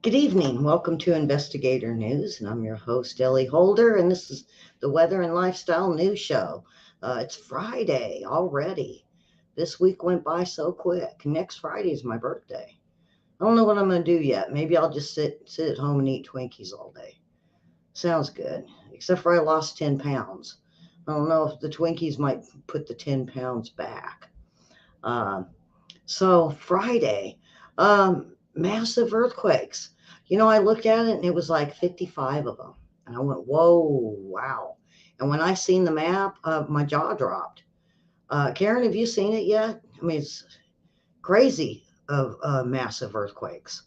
Good evening. Welcome to Investigator News, and I'm your host, Ellie Holder, and this is the Weather and Lifestyle News Show. It's Friday already. This week went by so quick. Next Friday is my birthday. I don't know what I'm going to do yet. Maybe I'll just sit at home and eat Twinkies all day. Sounds good, except for I lost 10 pounds. I don't know if the Twinkies might put the 10 pounds back. Um, so Friday, massive earthquakes. I looked at it and it was like 55 of them. And I went, whoa, wow. And when I seen the map, my jaw dropped. Karen, have you seen it yet? I mean, it's crazy of massive earthquakes.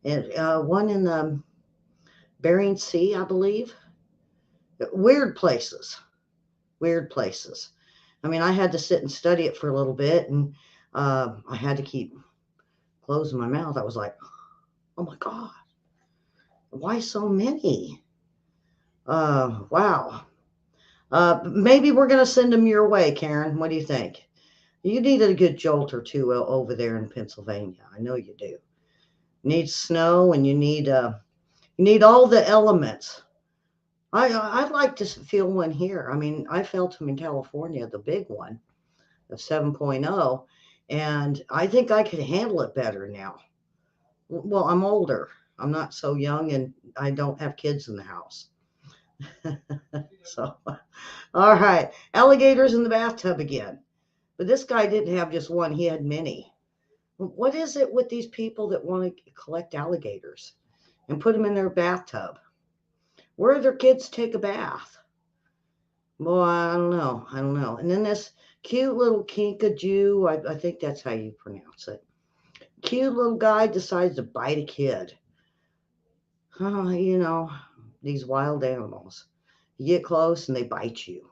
And one in the Bering Sea, I believe. Weird places. Weird places. I mean, I had to sit and study it for a little bit, and I had to keep closing my mouth. I was like, oh my God, why so many? Wow. Maybe we're going to send them your way, Karen. What do you think? You needed a good jolt or two over there in Pennsylvania. I know you do. You need snow, and you need all the elements. I'd like to feel one here. I mean, I felt them in California, the big one of 7.0, and I think I could handle it better now. Well, I'm older. I'm not so young, and I don't have kids in the house. So, all right, alligators in the bathtub again. But this guy didn't have just one, he had many. What is it with these people that want to collect alligators and put them in their bathtub? Where do their kids take a bath? Boy, I don't know. I don't know. And then this cute little Kinkajou, I think that's how you pronounce it. Cute little guy decides to bite a kid. These wild animals. You get close and they bite you.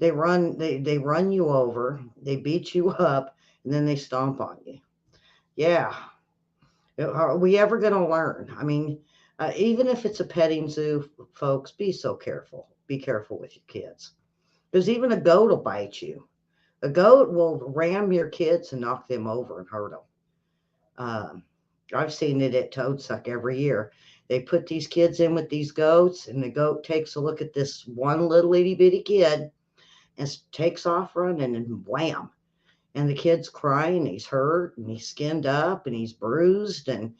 They run you over, they beat you up, and then they stomp on you. Yeah. Are we ever going to learn? I mean, even if it's a petting zoo, folks, be so careful. Be careful with your kids. Because even a goat will bite you. A goat will ram your kids and knock them over and hurt them. Um, I've seen it at Toadsuck every year. They put these kids in with these goats, and the goat takes a look at this one little itty bitty kid and takes off running, and wham. And the kid's crying, he's hurt, and he's skinned up, and he's bruised, and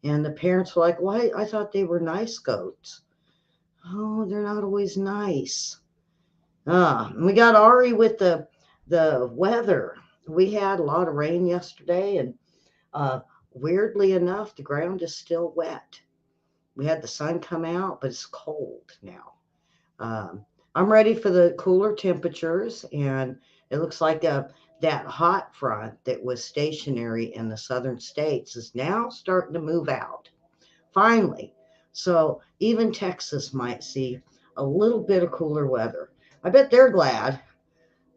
the parents were like, "Why? I thought they were nice goats." Oh, they're not always nice. We got Ari with the weather. We had a lot of rain yesterday, and uh, weirdly enough, the ground is still wet. We had the sun come out, but it's cold now. Um, I'm ready for the cooler temperatures, and it looks like that hot front that was stationary in the southern states is now starting to move out. Finally. So even Texas might see a little bit of cooler weather. I bet they're glad.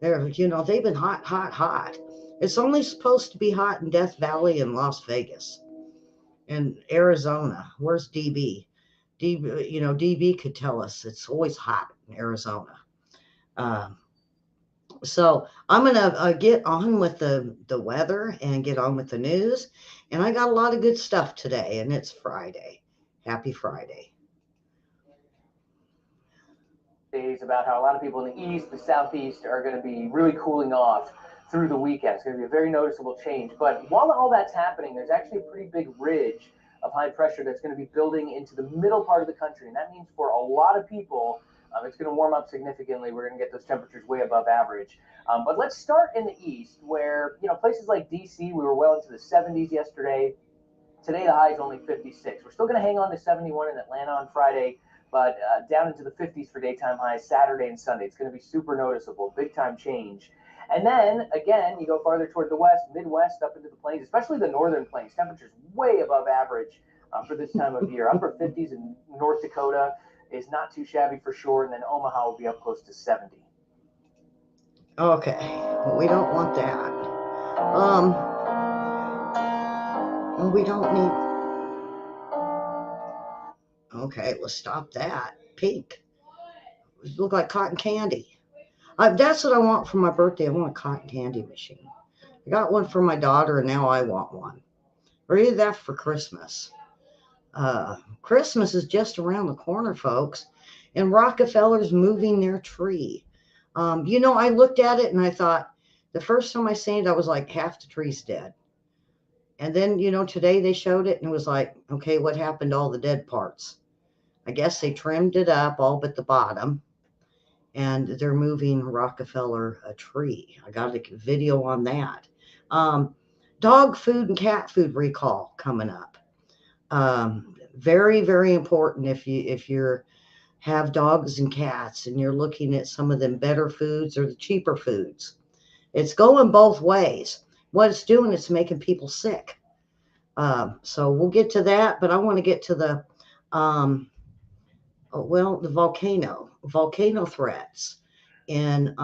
They've been hot, hot, hot. It's only supposed to be hot in Death Valley and Las Vegas and Arizona. Where's DB? DB could tell us it's always hot in Arizona. Um, so I'm gonna get on with the weather and get on with the news, and I got a lot of good stuff today, and it's Friday. Happy Friday. Days about how a lot of people in the east, the southeast are going to be really cooling off through the weekend. It's going to be a very noticeable change. But while all that's happening, there's actually a pretty big ridge of high pressure that's going to be building into the middle part of the country. And that means for a lot of people, it's going to warm up significantly. We're going to get those temperatures way above average. But let's start in the east where, places like D.C., we were well into the 70s yesterday. Today, the high is only 56. We're still going to hang on to 71 in Atlanta on Friday, but down into the 50s for daytime highs Saturday and Sunday. It's going to be super noticeable, big time change. And then, again, you go farther toward the west, Midwest, up into the plains, especially the northern plains. Temperatures way above average for this time of year. Upper 50s in North Dakota is not too shabby for sure, and then Omaha will be up close to 70. Okay, we don't want that. Um, we don't need. Okay, let's stop that. Pink. Look like cotton candy. That's what I want for my birthday. I want a cotton candy machine. I got one for my daughter, and now I want one. Or either that for Christmas. Christmas is just around the corner, folks, and Rockefeller's moving their tree. I looked at it and I thought, the first time I seen it, I was like, half the tree's dead. And then, today they showed it and it was like, okay, what happened to all the dead parts? I guess they trimmed it up all but the bottom, and they're moving Rockefeller a tree. I got a video on that. Um, Dog food and cat food recall coming up. Um, Very, very important if you're have dogs and cats and you're looking at some of them better foods or the cheaper foods. It's going both ways. What it's doing, it's making people sick. So we'll get to that, but I want to get to um, the volcano threats in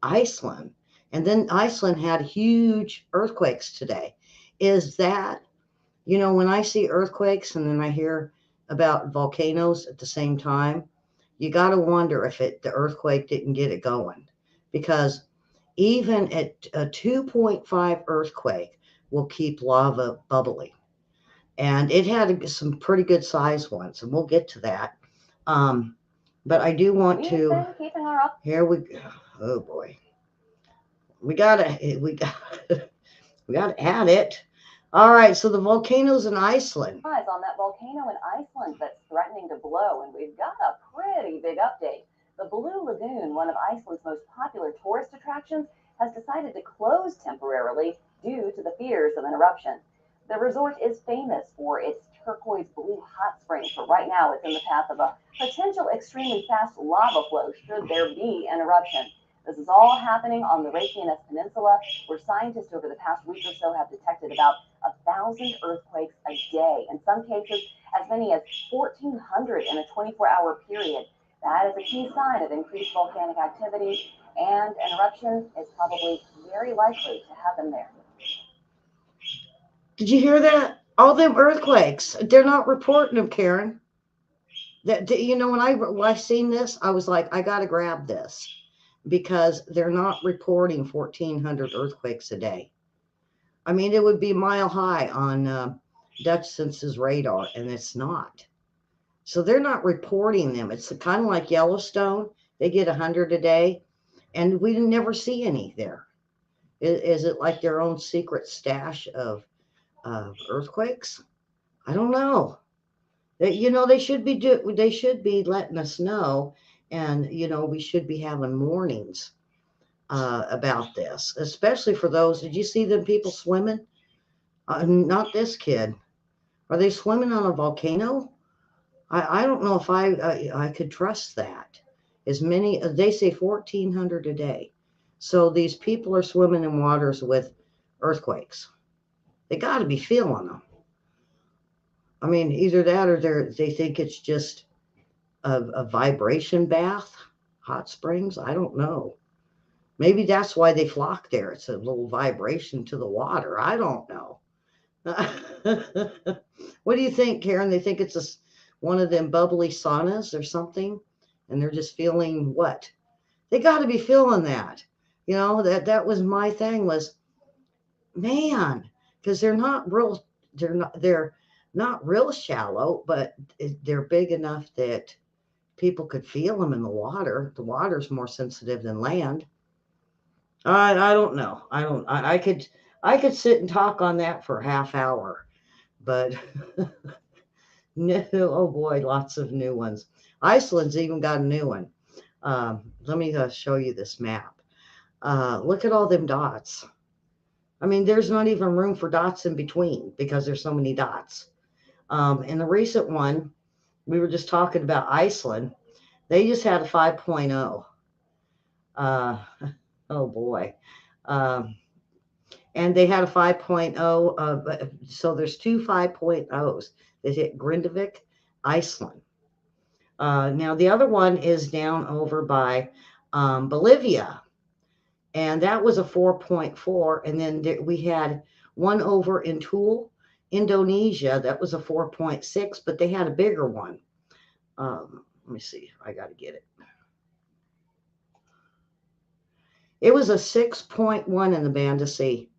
Iceland. And then Iceland had huge earthquakes today. Is that, when I see earthquakes and then I hear about volcanoes at the same time, you got to wonder if the earthquake didn't get it going. Because even at a 2.5 earthquake will keep lava bubbling. And it had some pretty good size ones, and we'll get to that. Um, but I do want to. Here we go. Oh boy, we gotta add it. All right, so the volcanoes in Iceland. On that volcano in Iceland that's threatening to blow, and we've got a pretty big update. The Blue Lagoon, one of Iceland's most popular tourist attractions, has decided to close temporarily due to the fears of an eruption. The resort is famous for its turquoise blue hot springs, but right now it's in the path of a potential extremely fast lava flow should there be an eruption. This is all happening on the Reykjanes Peninsula, where scientists over the past week or so have detected about 1,000 earthquakes a day, in some cases as many as 1,400 in a 24-hour period. That is a key sign of increased volcanic activity, and an eruption is probably very likely to happen there. Did you hear that? All them earthquakes. They're not reporting them, Karen. When I seen this, I was like, I gotta grab this because they're not reporting 1,400 earthquakes a day. I mean, it would be mile high on Dutch Census radar, and it's not. So they're not reporting them. It's kind of like Yellowstone. They get 100 a day, and we never see any there. Is it like their own secret stash of earthquakes? I don't know. They should be letting us know, and we should be having warnings about this, especially for those. Did you see them people swimming? Not this kid. Are they swimming on a volcano? I don't know if I could trust that. As many, they say 1,400 a day. So these people are swimming in waters with earthquakes. They got to be feeling them. I mean, either that or they think it's just a vibration bath, hot springs. I don't know. Maybe that's why they flock there. It's a little vibration to the water. I don't know. What do you think, Karen? They think it's one of them bubbly saunas or something, and they're just feeling what? They got to be feeling that. That was my thing was, man, because they're not real shallow, but they're big enough that people could feel them in the water. The water's more sensitive than land. I don't know. I could sit and talk on that for a half hour, but no, oh boy, lots of new ones. Iceland's even got a new one. Let me show you this map. Look at all them dots. I mean, there's not even room for dots in between because there's so many dots. In the recent one, we were just talking about Iceland. They just had a 5.0. Oh boy. Um, and they had a 5.0. So there's two 5.0s that hit Grindavik, Iceland. Now the other one is down over by Bolivia, and that was a 4.4. And then we had one over in Tool, Indonesia, that was a 4.6, but they had a bigger one. Let me see. I got to get it. It was a 6.1 in the Banda Sea.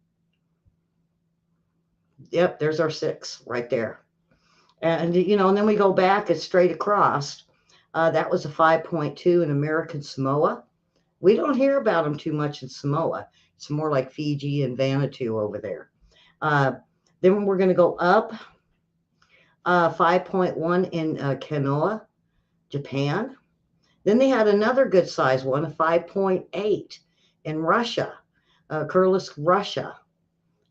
Yep, there's our 6 right there. And and then we go back and straight across. That was a 5.2 in American Samoa. We don't hear about them too much in Samoa. It's more like Fiji and Vanuatu over there. Uh, then we're going to go up 5.1 in Kanoa, Japan. Then they had another good size one, a 5.8 in Russia, Kursk, Russia,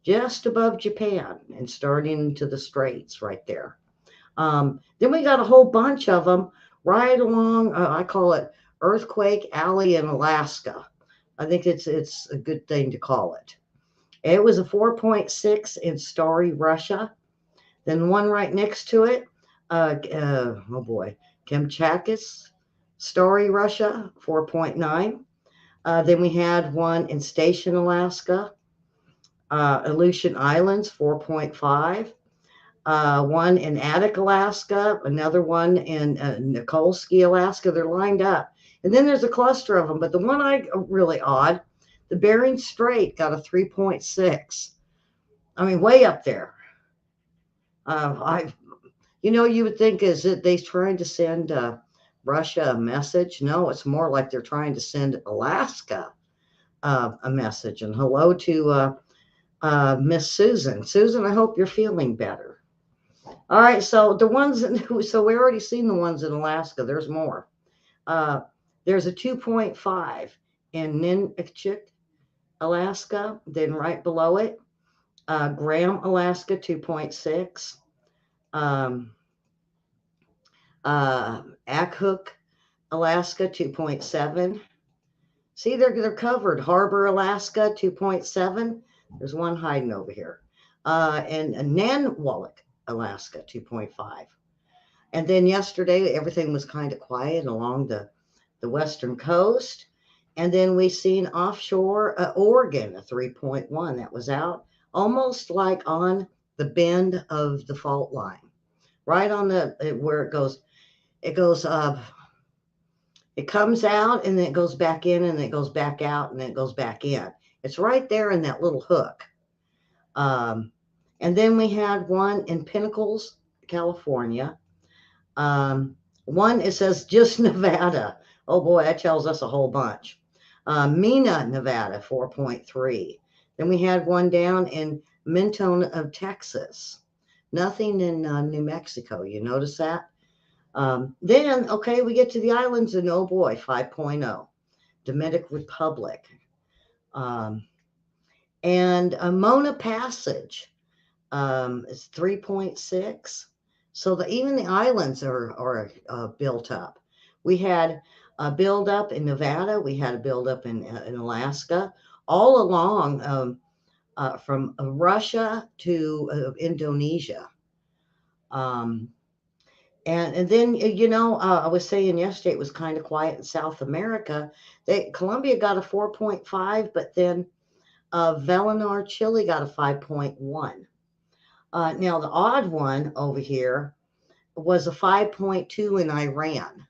just above Japan and starting into the straits right there. Then we got a whole bunch of them right along, I call it Earthquake Alley in Alaska. I think it's a good thing to call it. It was a 4.6 in Starry, Russia. Then one right next to it, oh boy, Kamchatkis, Starry, Russia, 4.9. Then we had one in Station, Alaska, Aleutian Islands, 4.5. One in Attic, Alaska, another one in Nikolsky, Alaska. They're lined up. And then there's a cluster of them. But the one I really odd, the Bering Strait got a 3.6. I mean, way up there. I, you would think is that they're trying to send Russia a message. No, it's more like they're trying to send Alaska a message. And hello to Miss Susan. Susan, I hope you're feeling better. All right, so the ones so we already seen the ones in Alaska. There's more. Uh, there's a 2.5 in Ninchik, Alaska. Then right below it, Graham, Alaska, 2.6. Um, Akhook, Alaska, 2.7. See, they're covered. Harbor, Alaska, 2.7. There's one hiding over here. And Nanwalek, Alaska, 2.5. And then yesterday, everything was kind of quiet along the western coast. And then we seen offshore Oregon, a 3.1 that was out almost like on the bend of the fault line, right on the where it goes it comes out and then it goes back in and then it goes back out and then it goes back in. It's right there in that little hook. And then we had one in Pinnacles, California. One, it says just Nevada. Oh boy, that tells us a whole bunch. Mena, Nevada, 4.3. Then we had one down in Mentone of Texas. Nothing in New Mexico. You notice that? Then, okay, we get to the islands and oh boy, 5.0. Dominican Republic. And Mona Passage is 3.6. So even the islands are built up. We had a build up in Nevada. We had a build up in Alaska, all along from Russia to Indonesia. And then, I was saying yesterday it was kind of quiet in South America. Colombia got a 4.5, but then Velenar, Chile got a 5.1. Now, the odd one over here was a 5.2 in Iran.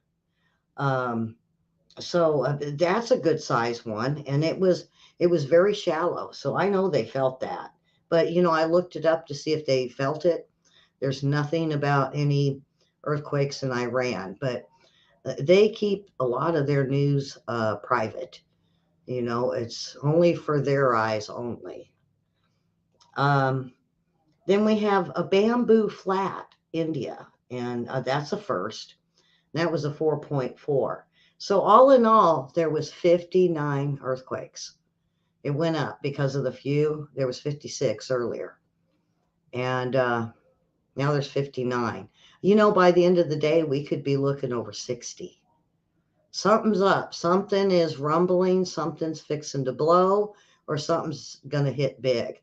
So that's a good size one, and it was very shallow. So I know they felt that, but I looked it up to see if they felt it. There's nothing about any earthquakes in Iran, but they keep a lot of their news private. It's only for their eyes only. Then we have a Bamboo Flat, India, and that's a first. That was a 4.4. So all in all, there was 59 earthquakes. It went up because of the few. There was 56 earlier. And now there's 59. By the end of the day, we could be looking over 60. Something's up. Something is rumbling. Something's fixing to blow, or something's going to hit big.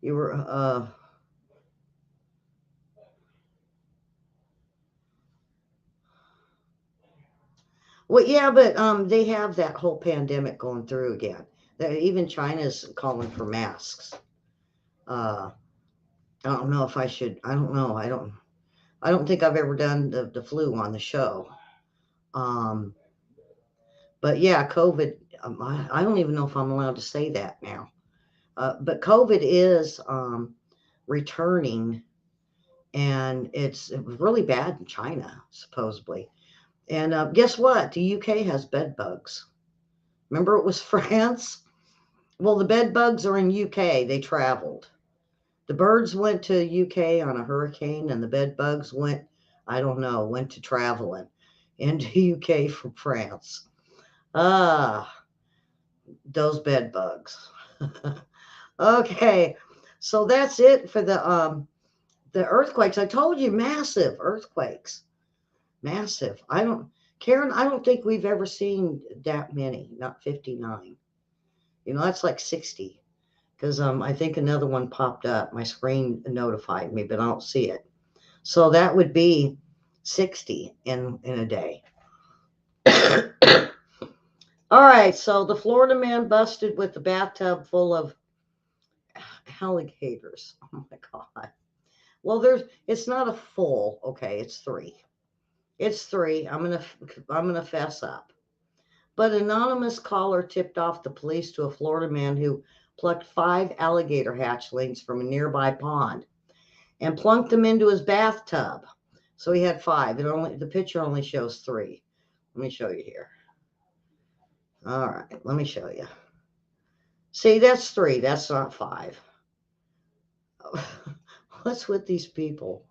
You were well, yeah, but they have that whole pandemic going through again. Even China's calling for masks. I don't know if I should. I don't know. I don't think I've ever done the flu on the show. But yeah, COVID. I don't even know if I'm allowed to say that now. But COVID is returning, and it was really bad in China, supposedly. And guess what? The UK has bed bugs. Remember, it was France? Well, the bed bugs are in UK. They traveled. The birds went to UK on a hurricane, and the bed bugs went, I don't know, went to traveling into UK from France. Ah, those bed bugs. Okay, so that's it for the earthquakes. I told you, massive earthquakes, massive. I don't, Karen, I don't think we've ever seen that many. Not 59. You know, that's like 60. Because I think another one popped up. My screen notified me, but I don't see it. So that would be 60 in a day. All right, so the Florida man busted with a bathtub full of alligators. Oh my God. Well, it's not a full, okay, it's three. It's three. I'm gonna fess up. But anonymous caller tipped off the police to a Florida man who plucked five alligator hatchlings from a nearby pond and plunked them into his bathtub. So he had five. The picture only shows three. Let me show you here. All right, let me show you. See, that's three. That's not five. What's with these people?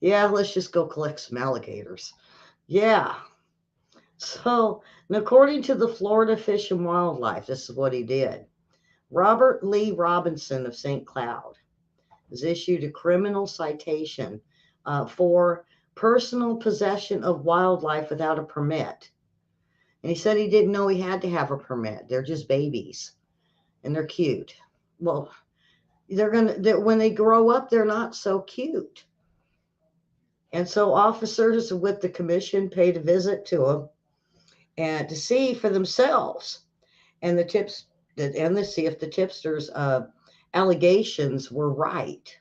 Yeah, let's just go collect some alligators. Yeah. So, and according to the Florida Fish and Wildlife, this is what he did. Robert Lee Robinson of St. Cloud was issued a criminal citation for personal possession of wildlife without a permit. And he said he didn't know he had to have a permit. They're just babies and they're cute. Well, when they grow up, they're not so cute. And so officers with the commission paid a visit to him and to see for themselves and to see if the tipsters' allegations were right.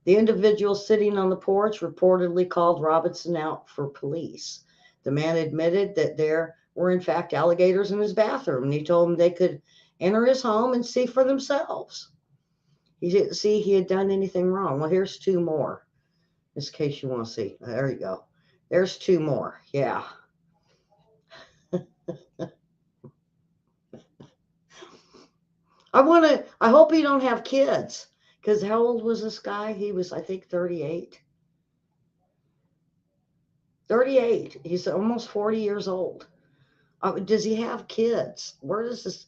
The individual sitting on the porch reportedly called Robinson out for police. The man admitted that there were, in fact, alligators in his bathroom, and he told them they could enter his home and see for themselves. He didn't see he had done anything wrong. Well, here's two more, in case you want to see. There you go. There's two more. Yeah. I hope he don't have kids. Because how old was this guy? He was, I think, 38. 38. He's almost 40 years old. Does he have kids? Where does this?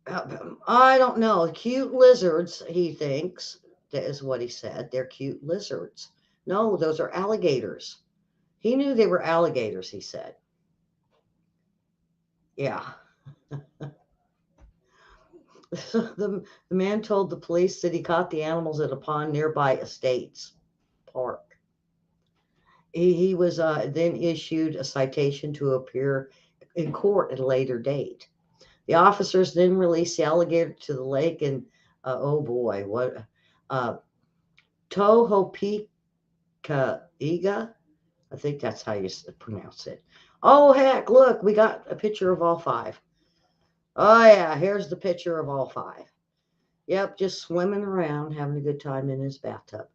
I don't know. Cute lizards, he thinks. That is what he said. They're cute lizards. No, those are alligators. He knew they were alligators, he said. Yeah. The man told the police that he caught the animals at a pond nearby Estates Park. He was then issued a citation to appear in court at a later date. The officers then released the alligator to the lake, and oh boy, what Tohopeka Iga? I think that's how you pronounce it. Oh heck, look, we got a picture of all five. Oh yeah, here's the picture of all five. Yep, just swimming around, having a good time in his bathtub.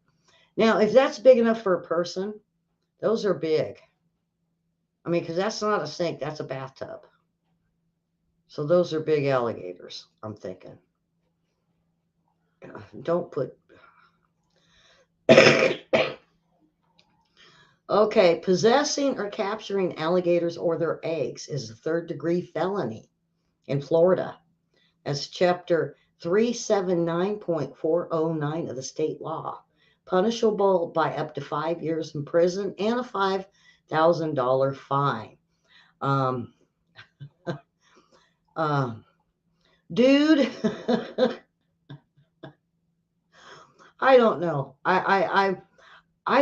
Now, if that's big enough for a person, those are big. I mean, because that's not a sink, that's a bathtub. So those are big alligators, I'm thinking. Don't put. Okay, possessing or capturing alligators or their eggs is a third-degree felony in Florida. That's Chapter 379.409 of the state law, punishable by up to 5 years in prison and a $5,000 fine. Um, dude, I don't know. I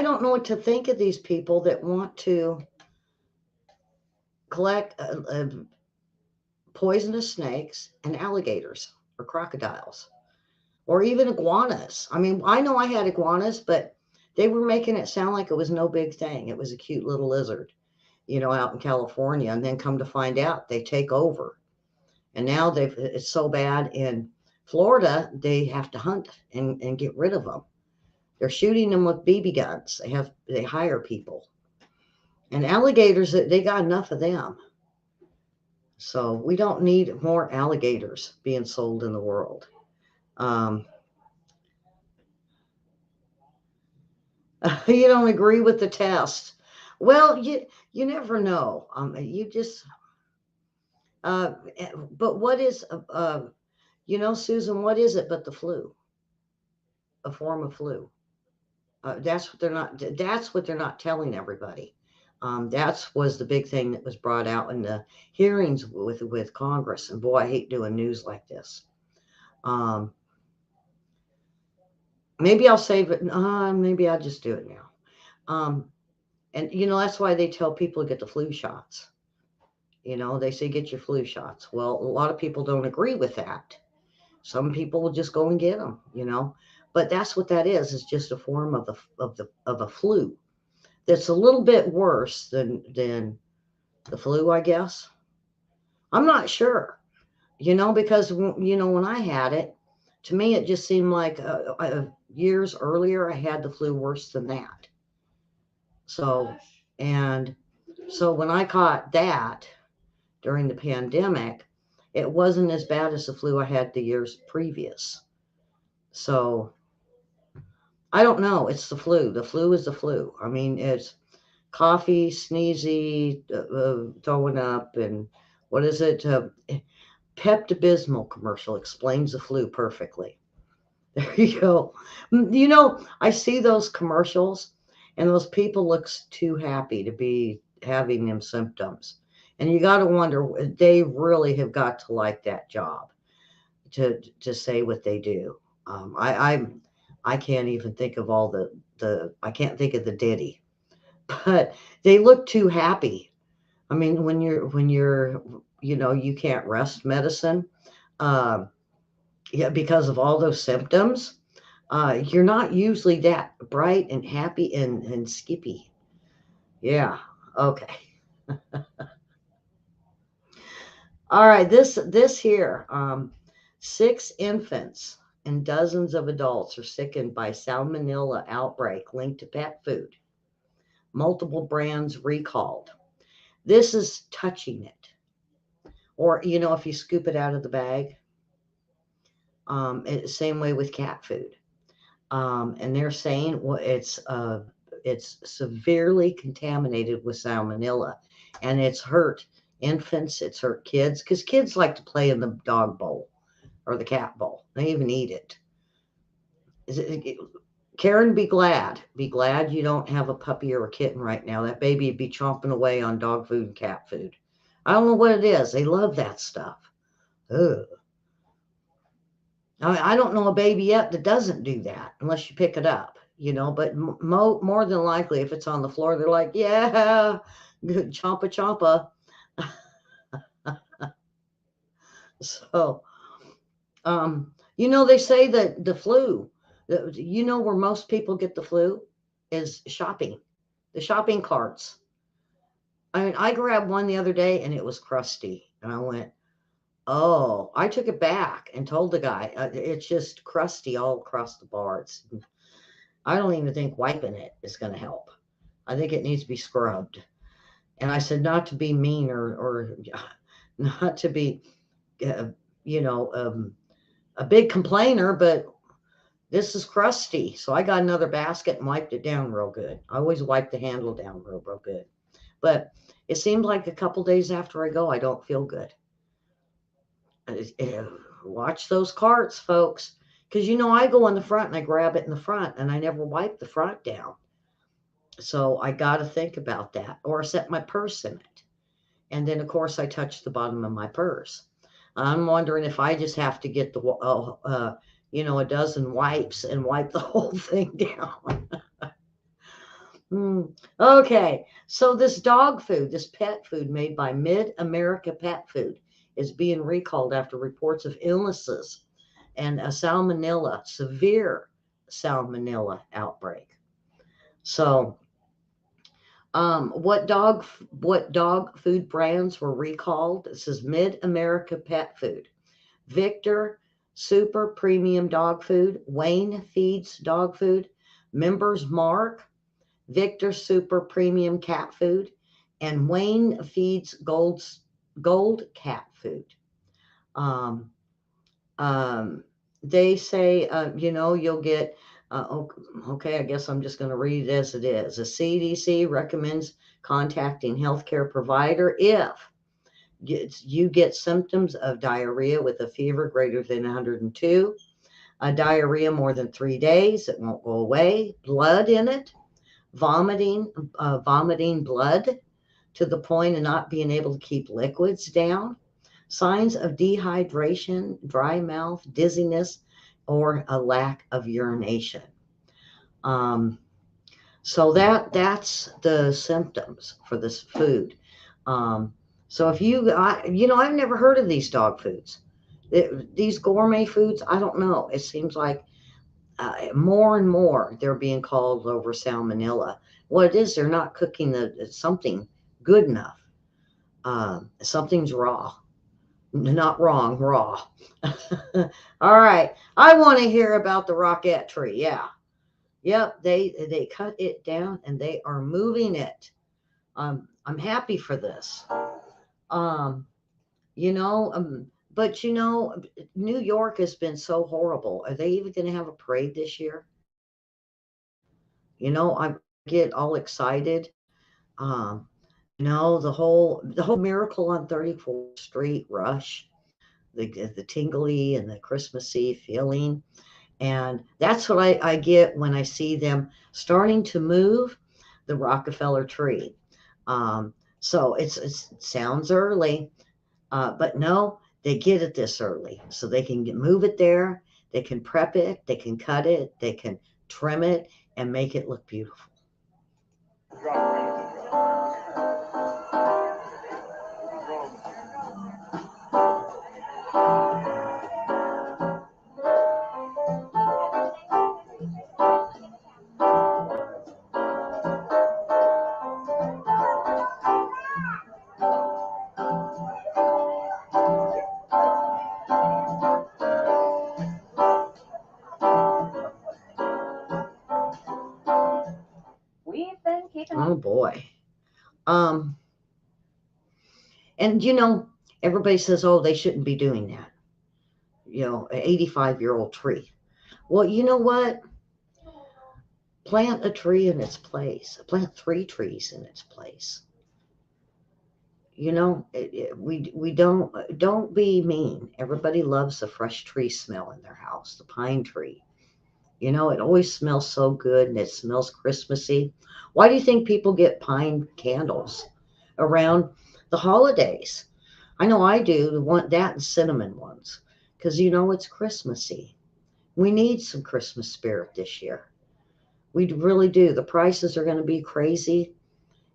don't know what to think of these people that want to collect poisonous snakes and alligators or crocodiles or even iguanas. I mean, I know I had iguanas, but they were making it sound like it was no big thing. It was a cute little lizard, out in California. And then come to find out, they take over And now it's so bad in Florida, they have to hunt and get rid of them. They're shooting them with BB guns. They hire people. And alligators, they got enough of them. So we don't need more alligators being sold in the world. Um, you don't agree with the test. Well, you never know. You just but what is Susan? What is it but the flu? A form of flu. That's what they're not. That's what they're not telling everybody. That's was the big thing that was brought out in the hearings with Congress. And boy, I hate doing news like this. Um, maybe I'll save it. Maybe I'll just do it now. And that's why they tell people to get the flu shots. They say get your flu shots. Well, a lot of people don't agree with that. Some people will just go and get them. But that's what that is just a form of a flu that's a little bit worse than the flu, I guess. I'm not sure, because when I had it, to me it just seemed like years earlier I had the flu worse than that. So, and so when I caught that during the pandemic, it wasn't as bad as the flu I had the years previous. So I don't know. It's the flu. The flu is the flu. I mean, it's coffee, sneezy, throwing up, and what is it? Pepto-Bismol commercial explains the flu perfectly. There you go. I see those commercials, and those people look too happy to be having them symptoms. And you got to wonder, they really have got to like that job to say what they do. I can't even think of all I can't think of the ditty, but they look too happy. I mean, when you're you can't rest medicine, uh, yeah, because of all those symptoms, you're not usually that bright and happy and skippy. Yeah. Okay. All right. This here, 6 infants and dozens of adults are sickened by salmonella outbreak linked to pet food. Multiple brands recalled. This is touching it. Or, if you scoop it out of the bag, same way with cat food. And they're saying it's severely contaminated with salmonella, and it's hurt infants, it's hurt kids, because kids like to play in the dog bowl or the cat bowl. They even eat it. Karen, be glad. Be glad you don't have a puppy or a kitten right now. That baby would be chomping away on dog food and cat food. I don't know what it is. They love that stuff. Ugh. I don't know a baby yet that doesn't do that unless you pick it up, but more than likely, if it's on the floor, they're like, yeah, good, chompa chompa. So, they say that the flu, where most people get the flu is shopping, the shopping carts. I mean, I grabbed one the other day and it was crusty. And I went, oh, I took it back and told the guy, it's just crusty all across the bar. I don't even think wiping it is going to help. I think it needs to be scrubbed. And I said, not to be mean or not to be, uh, a big complainer, but this is crusty. So I got another basket and wiped it down real good. I always wipe the handle down real good. But it seemed like a couple days after I go, I don't feel good. Watch those carts, folks, because I go in the front and I grab it in the front and I never wipe the front down. So I got to think about that, or set my purse in it. And then, of course, I touch the bottom of my purse. I'm wondering if I just have to get a dozen wipes and wipe the whole thing down. Okay, so this dog food, this pet food made by Mid-America Pet Food is being recalled after reports of illnesses and a severe salmonella outbreak. So What dog food brands were recalled? This is Mid America Pet Food, Victor Super Premium Dog Food, Wayne Feeds Dog Food, Members Mark, Victor Super Premium Cat Food, and Wayne Feeds Gold Cat Food. Um, um, they say, you'll get, okay, I guess I'm just going to read it as it is. The CDC recommends contacting healthcare provider if you get symptoms of diarrhea with a fever greater than 102, diarrhea more than 3 days, it won't go away, blood in it, vomiting blood to the point of not being able to keep liquids down, signs of dehydration, dry mouth, dizziness, or a lack of urination. Um, so that's the symptoms for this food. Um, so if I've never heard of these dog foods. These gourmet foods, I don't know. It seems like more and more they're being called over salmonella. What it is, they're not cooking something good enough. Something's raw. Not wrong, raw. All right. I want to hear about the rocket tree. Yeah. Yep. They cut it down and they are moving it. I'm happy for this. Um, but New York has been so horrible. Are they even going to have a parade this year? I get all excited. Um, the whole miracle on 34th Street rush, the tingly and the Christmassy feeling. And that's what I get when I see them starting to move the Rockefeller tree. So it sounds early, but no, they get it this early so they can move it there. They can prep it, they can cut it, they can trim it and make it look beautiful. We've been keeping. Oh boy. Um, and everybody says, oh, they shouldn't be doing that. An 85-year-old tree. Well, you know what? Plant a tree in its place. Plant 3 trees in its place. We don't be mean. Everybody loves the fresh tree smell in their house, the pine tree. It always smells so good and it smells Christmassy. Why do you think people get pine candles around the holidays? I know I do. Want that and cinnamon ones because it's Christmassy. We need some Christmas spirit this year. We really do. The prices are going to be crazy,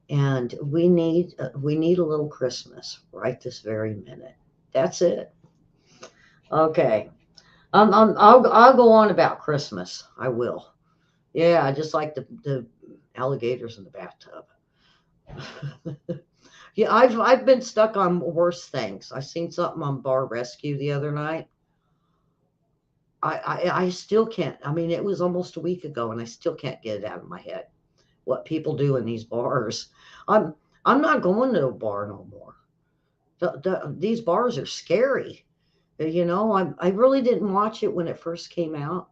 and we need a little Christmas right this very minute. That's it. Okay. I'll go on about Christmas. I will. Yeah, just like the alligators in the bathtub. Yeah, I've been stuck on worse things. I seen something on Bar Rescue the other night. I still can't. I mean, it was almost a week ago, and I still can't get it out of my head. What people do in these bars. I'm I'm not going to a bar no more. These bars are scary. I really didn't watch it when it first came out,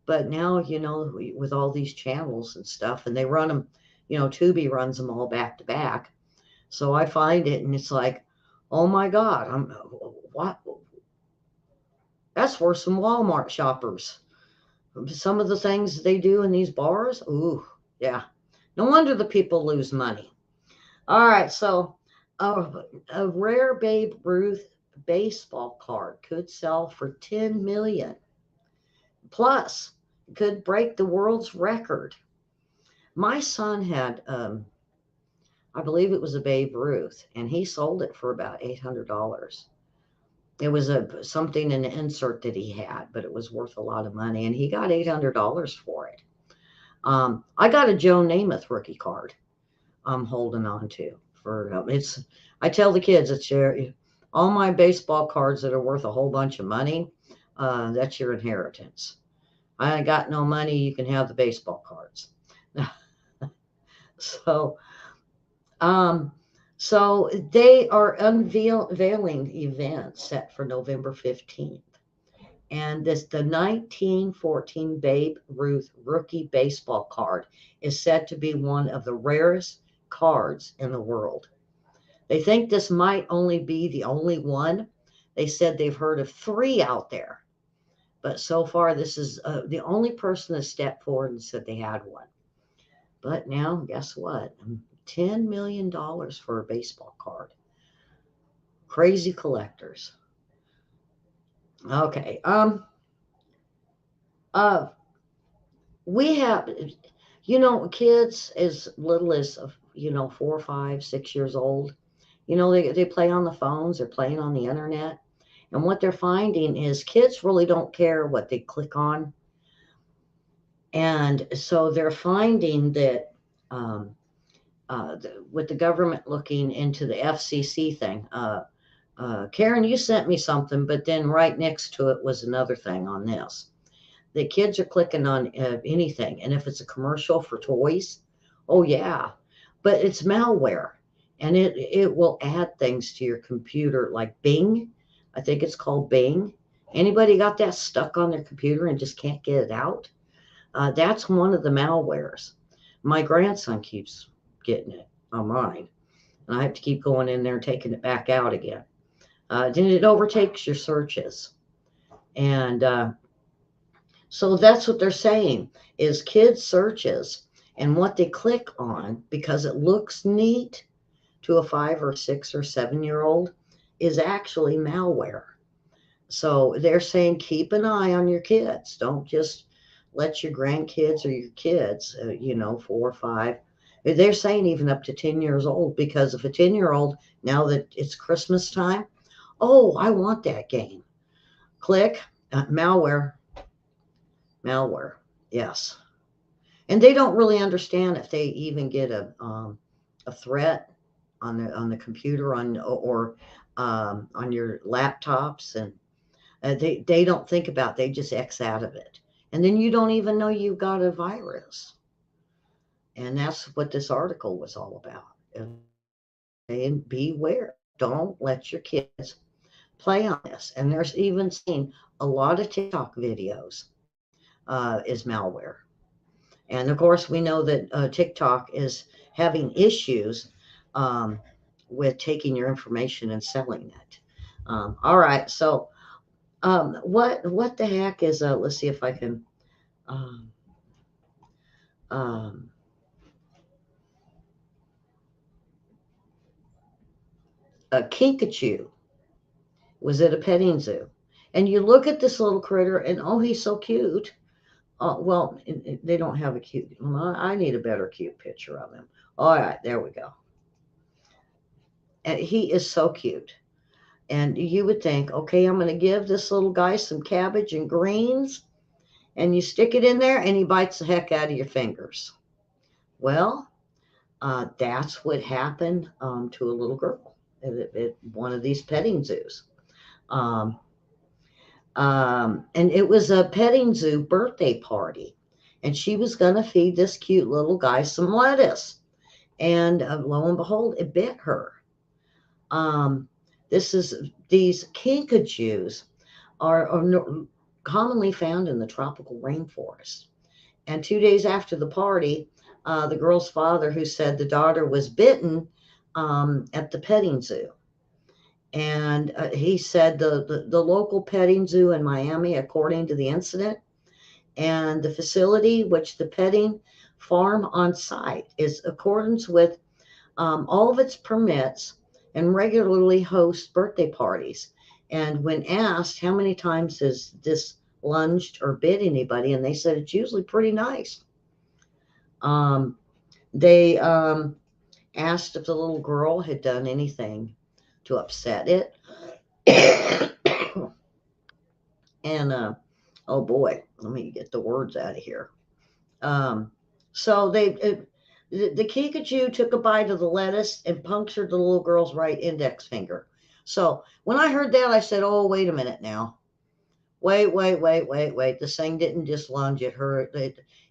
but now with all these channels and stuff, and they run them. Tubi runs them all back to back. So I find it, and it's like, oh my God, what? That's worse than Walmart shoppers. Some of the things they do in these bars, ooh, yeah. No wonder the people lose money. All right, so a rare Babe Ruth baseball card could sell for 10 million. Plus, could break the world's record. My son had, I believe it was a Babe Ruth, and he sold it for about $800. It was something in an insert that he had, but it was worth a lot of money, and he got $800 for it. I got a Joe Namath rookie card. I'm holding on to for it's. I tell the kids it's your all my baseball cards that are worth a whole bunch of money. That's your inheritance. I ain't got no money. You can have the baseball cards. So, um, so they are unveiling events set for November 15th. And the 1914 Babe Ruth rookie baseball card is said to be one of the rarest cards in the world. They think this might only be the only one. They said they've heard of three out there, but so far this is the only person that stepped forward and said they had one. But now, guess what? $10 million for a baseball card. Crazy collectors. Okay. Uh, we have, kids as little as 4, 5, 6 years old. They play on the phones. They're playing on the internet, and what they're finding is kids really don't care what they click on, and so they're finding that. Um, with the government looking into the FCC thing. Karen, you sent me something, but then right next to it was another thing on this. The kids are clicking on anything, and if it's a commercial for toys, oh yeah, but it's malware, and it will add things to your computer like Bing. I think it's called Bing. Anybody got that stuck on their computer and just can't get it out? That's one of the malwares. My grandson keeps getting it on mine, and I have to keep going in there and taking it back out again. Then it overtakes your searches, and so that's what they're saying is kids searches and what they click on because it looks neat to a 5 or 6 or 7 year old is actually malware. So they're saying keep an eye on your kids. Don't just let your grandkids or your kids, 4 or 5. They're saying even up to 10 years old because if a 10-year-old, now that it's Christmas time, oh, I want that game. Click, malware, malware. Yes. And they don't really understand if they even get a threat on the computer or on your laptops and they don't think about, they just X out of it. And then you don't even know you've got a virus. And that's what this article was all about. And beware. Don't let your kids play on this. And there's even seen a lot of TikTok videos is malware. And of course, we know that TikTok is having issues um, with taking your information and selling it. All right, so what the heck is let's see if I can um, um, a Kinkajou was at a petting zoo, and you look at this little critter, and oh, he's so cute. Well, they don't have a cute. Well, I need a better cute picture of him. All right, there we go. And he is so cute. And you would think, okay, I'm going to give this little guy some cabbage and greens, and you stick it in there, and he bites the heck out of your fingers. Well, that's what happened to a little girl at one of these petting zoos. Um, and it was a petting zoo birthday party, and she was going to feed this cute little guy some lettuce. And lo and behold, it bit her. Um, these kinkajous are commonly found in the tropical rainforest. And 2 days after the party, the girl's father, who said the daughter was bitten at the petting zoo. And he said the local petting zoo in Miami, according to the incident, and the facility, which the petting farm on site is accordance with all of its permits and regularly hosts birthday parties. And when asked how many times has this lunged or bit anybody, and they said it's usually pretty nice. They asked if the little girl had done anything to upset it. And oh boy, let me get the words out of here. So The Kinkajou took a bite of the lettuce and punctured the little girl's right index finger. So when I heard that, I said, "Oh, wait a minute now. Wait. This thing didn't just lunge at her.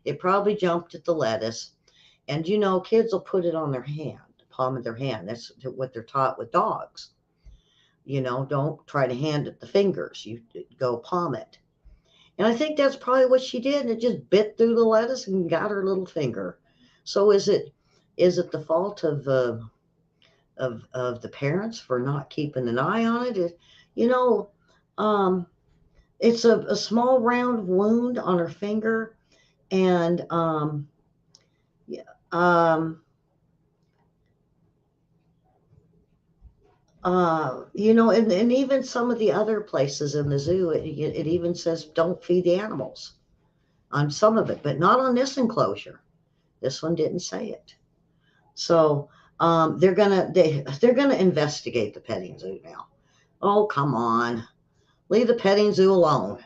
It probably jumped at the lettuce. And kids will put it on their hand, the palm of their hand. That's what they're taught with dogs. Don't try to hand it the fingers. You go palm it. And I think that's probably what she did. And it just bit through the lettuce and got her little finger. So is it the fault of the parents for not keeping an eye on it? You know, um, it's a small round wound on her finger, and yeah, and even some of the other places in the zoo, it even says don't feed the animals on some of it, but not on this enclosure. This one didn't say it. So they're gonna investigate the petting zoo now. Oh, come on, leave the petting zoo alone.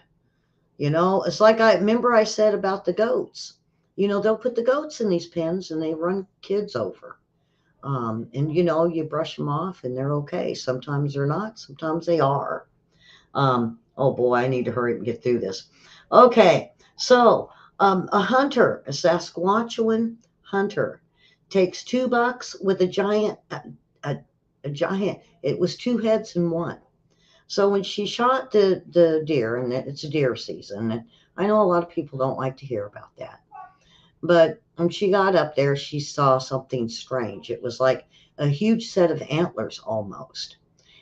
It's like I remember I said about the goats. They'll put the goats in these pens and they run kids over. And you brush them off and they're okay. Sometimes they're not. Sometimes they are. Oh boy, I need to hurry up and get through this. Okay, so a hunter, a Sasquatchuan hunter, takes $2 with a, a giant. It was two heads in one. So when she shot the deer, and it's deer season, and I know a lot of people don't like to hear about that, but when she got up there, she saw something strange. It was like a huge set of antlers almost.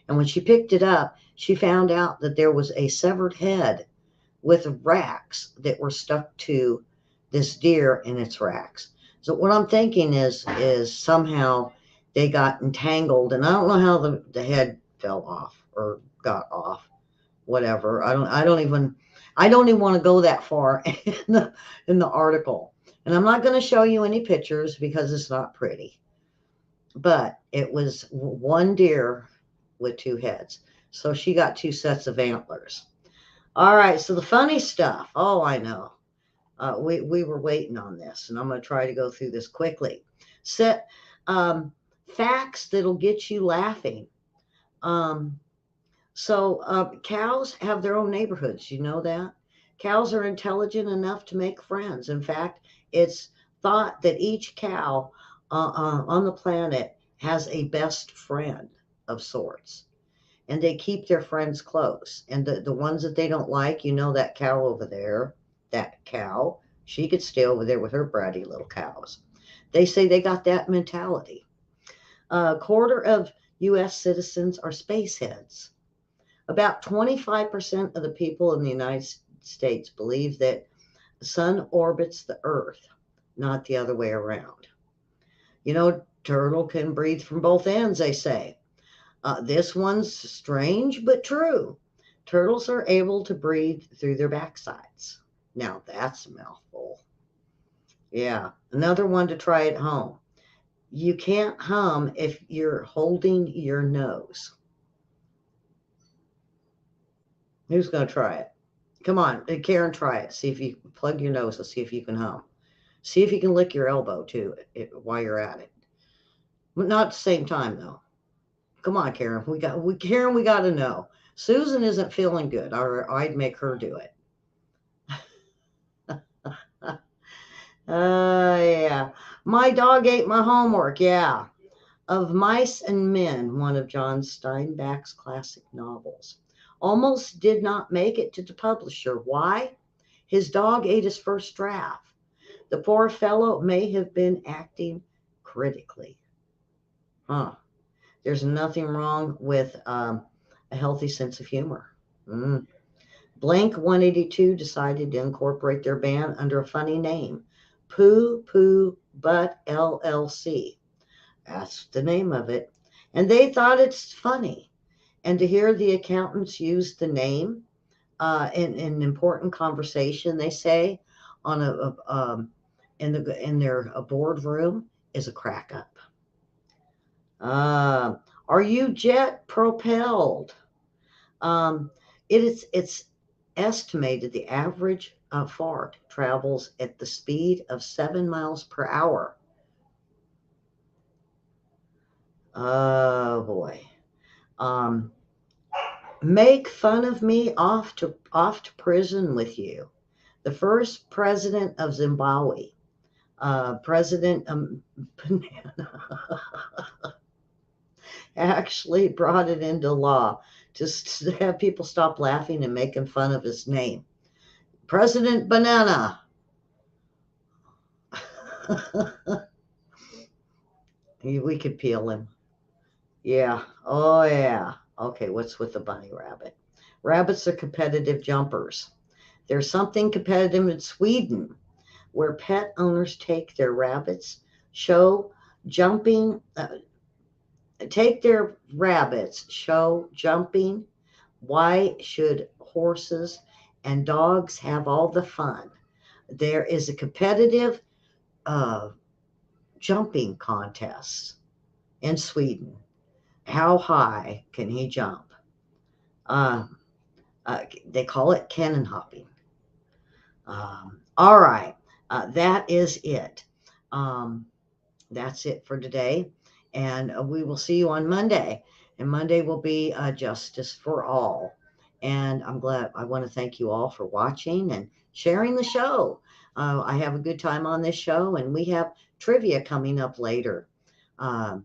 And when she picked it up, she found out that there was a severed head with racks that were stuck to this deer in its racks. So what I'm thinking is somehow they got entangled, and I don't know how the head fell off or got off, whatever. I don't even want to go that far in the article. And I'm not going to show you any pictures because it's not pretty. But it was one deer with two heads. So she got two sets of antlers. All right, so the funny stuff. Oh, I know. We were waiting on this, and I'm going to try to go through this quickly. Set facts that'll get you laughing. Um, so cows have their own neighborhoods. You know that? Cows are intelligent enough to make friends. In fact, it's thought that each cow on the planet has a best friend of sorts, and they keep their friends close. And the ones that they don't like, that cow over there, that cow, she could stay over there with her bratty little cows. They say they got that mentality. A quarter of U.S. citizens are space heads. About 25% of the people in the United States believe that the sun orbits the earth, not the other way around. Turtle can breathe from both ends, they say. This one's strange but true. Turtles are able to breathe through their backsides. Now that's a mouthful. Yeah, another one to try at home. You can't hum if you're holding your nose. Who's going to try it? Come on, Karen, try it. See if you plug your nose and see if you can hum. See if you can lick your elbow too while you're at it. But not at the same time though. Come on, Karen. Karen, we got to know. Susan isn't feeling good, or I'd make her do it. Yeah. My dog ate my homework. Yeah. Of Mice and Men, one of John Steinbeck's classic novels. Almost did not make it to the publisher. Why? His dog ate his first draft. The poor fellow may have been acting critically. Huh. There's nothing wrong with a healthy sense of humor. Mm. Blink 182 decided to incorporate their band under a funny name, Poo Poo Butt LLC. That's the name of it. And they thought it's funny. And to hear the accountants use the name in an important conversation, they say, on in their boardroom is a crack up. Are you jet propelled? Um, it's estimated the average fart travels at the speed of 7 miles per hour. Oh boy. Um, make fun of me off to prison with you. The first president of Zimbabwe, President Banana, actually brought it into law just to have people stop laughing and making fun of his name. President Banana. We could peel him. Yeah. Oh, yeah. Okay, what's with the bunny rabbit? Rabbits are competitive jumpers. There's something competitive in Sweden where pet owners take their rabbits, show jumping, take their rabbits, show jumping. Why should horses and dogs have all the fun? There is a competitive uh, jumping contest in Sweden. How high can he jump? Uh, they call it cannon hopping. All right, that is it. Um, that's it for today. And we will see you on Monday. And Monday will be Justice for All. And I want to thank you all for watching and sharing the show. I have a good time on this show, and we have trivia coming up later. Um,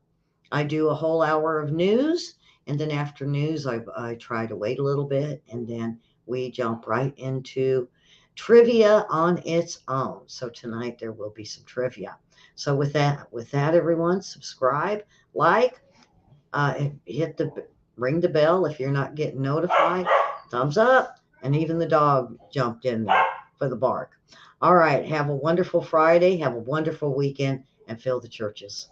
I do a whole hour of news, and then after news, I try to wait a little bit, and then we jump right into trivia on its own. So tonight there will be some trivia. So with that, everyone, subscribe, like, hit the ring the bell if you're not getting notified. Thumbs up, and even the dog jumped in there for the bark. All right, have a wonderful Friday, have a wonderful weekend, and fill the churches.